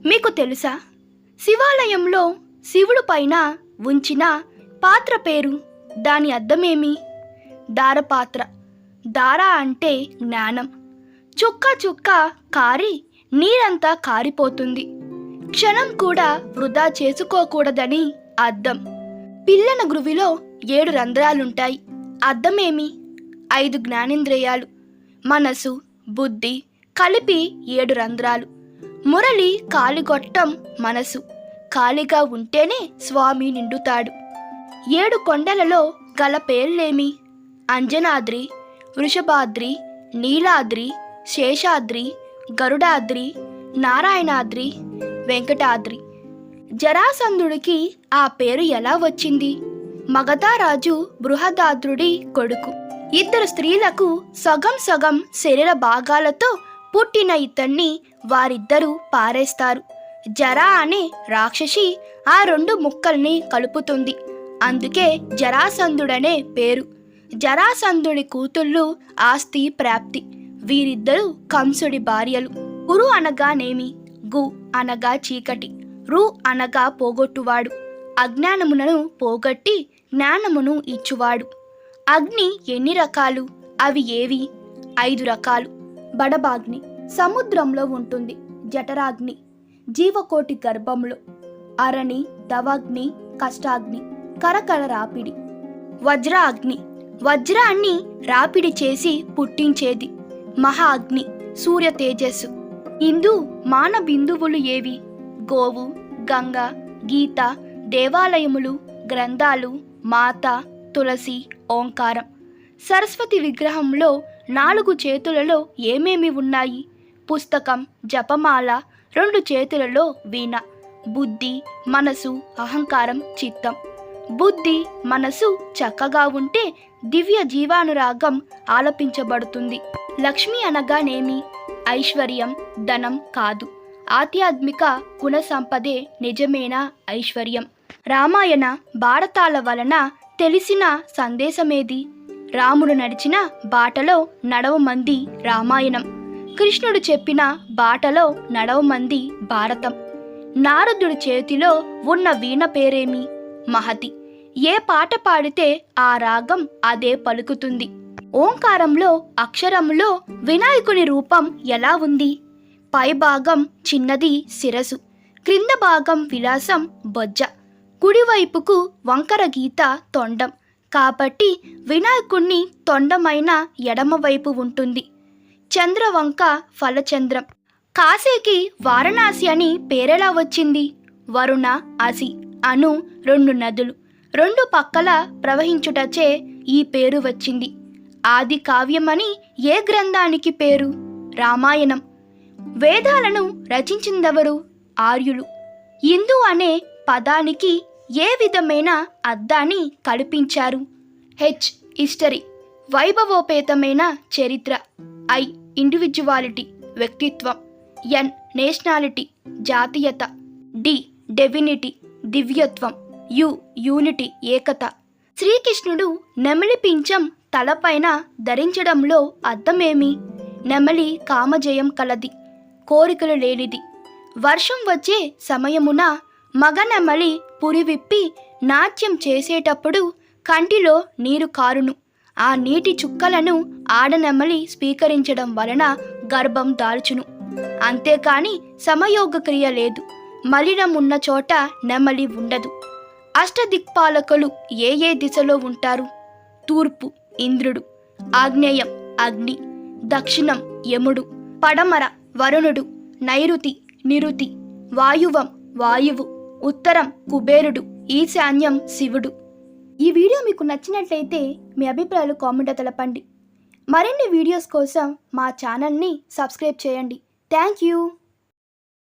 మీకు తెలుసా, శివాలయంలో శివుడు పైన ఉంచిన పాత్ర పేరు, దాని అర్థమేమి? దారపాత్ర. దార అంటే జ్ఞానం. చుక్క చుక్క కారి నీరంతా కారిపోతుంది. క్షణం కూడా వృధా చేసుకోకూడదని అర్థం. పిల్లన గ్రువిలో 7 రంధ్రాలుంటాయి. అర్థమేమి? 5 జ్ఞానేంద్రియాలు, మనసు, బుద్ధి కలిపి 7 రంధ్రాలు. మురళి కాలిగొట్టం మనసు. ఖాళీగా ఉంటేనే స్వామి నిండుతాడు. 7 కొండలలో గల పేర్లేమి? అంజనాద్రి, వృషభాద్రి, నీలాద్రి, శేషాద్రి, గరుడాద్రి, నారాయణాద్రి, వెంకటాద్రి. జరాసంధుడికి ఆ పేరు ఎలా వచ్చింది? మగధరాజు బృహదాద్రుడి కొడుకు. 2 స్త్రీలకు సగం సగం శరీర భాగాలతో పుట్టిన ఇతన్ని వారిద్దరూ పారేస్తారు. జరా అనే రాక్షసి ఆ 2 ముక్కల్ని కలుపుతుంది. అందుకే జరాసంధుడనే పేరు. జరాసంధుడి కూతుళ్ళు ఆస్తి ప్రాప్తి. వీరిద్దరూ కంసుడి భార్యలు. గురు అనగానేమి? గు అనగా చీకటి, రు అనగా పోగొట్టువాడు. అజ్ఞానములను పోగొట్టి జ్ఞానమును ఇచ్చువాడు. అగ్ని ఎన్ని రకాలు? అవి ఏవి? 5 రకాలు. బడబాగ్ని సముద్రంలో ఉంటుంది. జఠరాగ్ని జీవకోటి గర్భంలో. అరణి, దవాగ్ని, కష్టాగ్ని కరకర రాపిడి. వజ్రాగ్ని వజ్రాన్ని రాపిడి చేసి పుట్టించేది. మహా అగ్ని సూర్య తేజస్సు. ఇందు మాన బిందువులు ఏవి? గోవు, గంగ, గీత, దేవాలయములు, గ్రంథాలు, మాత, తులసి, ఓంకారం. సరస్వతి విగ్రహంలో 4 చేతులలో ఏమేమి ఉన్నాయి? పుస్తకం, జపమాల, 2 చేతులలో వీణ. బుద్ధి, మనసు, అహంకారం, చిత్తం. బుద్ధి, మనసు చక్కగా ఉంటే దివ్య జీవానురాగం ఆలపించబడుతుంది. లక్ష్మి అనగానేమి? ఐశ్వర్యం, ధనం కాదు. ఆధ్యాత్మిక గుణ సంపదే నిజమైన ఐశ్వర్యం. రామాయణ భారతాల వలన తెలిసిన సందేశమేది? రాముడు నడిచిన బాటలో నడవమంది రామాయణం. కృష్ణుడు చెప్పిన బాటలో నడవమంది భారతం. నారదుడి చేతిలో ఉన్న వీణ పేరేమి? మహతి. ఏ పాట పాడితే ఆ రాగం అదే పలుకుతుంది. ఓంకారంలో అక్షరంలో వినాయకుని రూపం ఎలా ఉంది? పై భాగం చిన్నది శిరసు, క్రింద భాగం విలాసం బొజ్జ, కుడివైపుకు వంకర గీత తొండం. కాబట్టి వినాయకుణ్ణి తొండమైన ఎడమవైపు ఉంటుంది. చంద్రవంక ఫలచంద్రం. కాశీకి వారణాసి అని పేరెలా వచ్చింది? వరుణ, అసి అను 2 నదులు 2 పక్కల ప్రవహించుటచే ఈ పేరు వచ్చింది. ఆది కావ్యమని ఏ గ్రంథానికి పేరు? రామాయణం. వేదాలను రచించిందెవరు? ఆర్యులు. హిందూ అనే పదానికి ఏ విధమైన అర్థాన్ని కల్పించారు? హెచ్ హిస్టరీ, వైభవోపేతమైన చరిత్ర. ఐ ఇండివిజువాలిటీ, వ్యక్తిత్వం. ఎన్ నేషనాలిటీ, జాతీయత. డి డెవినిటీ, దివ్యత్వం. యు యూనిటీ, ఏకత. శ్రీకృష్ణుడు నెమలి పింఛం తలపైన ధరించడంలో అర్థమేమి? నెమలి కామజయం కలది, కోరికలు లేనిది. వర్షం వచ్చే సమయమున మగనెమలి పురివిప్పి నాట్యం చేసేటప్పుడు కంటిలో నీరు కారును. ఆ నీటి చుక్కలను ఆడనెమలి స్వీకరించడం వలన గర్భం దాల్చును. అంతేకాని సమయోగ క్రియ లేదు. మలినం ఉన్న చోట నెమలి ఉండదు. అష్టదిక్పాలకులు ఏ ఏ దిశలో ఉంటారు? తూర్పు ఇంద్రుడు, ఆగ్నేయం అగ్ని, దక్షిణం యముడు, పడమర వరుణుడు, నైరుతి నిరుతి, వాయువం వాయువు, ఉత్తరం కుబేరుడు, ఈశాన్యం శివుడు. ఈ వీడియో మీకు నచ్చినట్లయితే మీ అభిప్రాయాలు కామెంట్లో తెలపండి. మరిన్ని వీడియోస్ కోసం మా ఛానల్ని సబ్స్క్రైబ్ చేయండి. Thank you.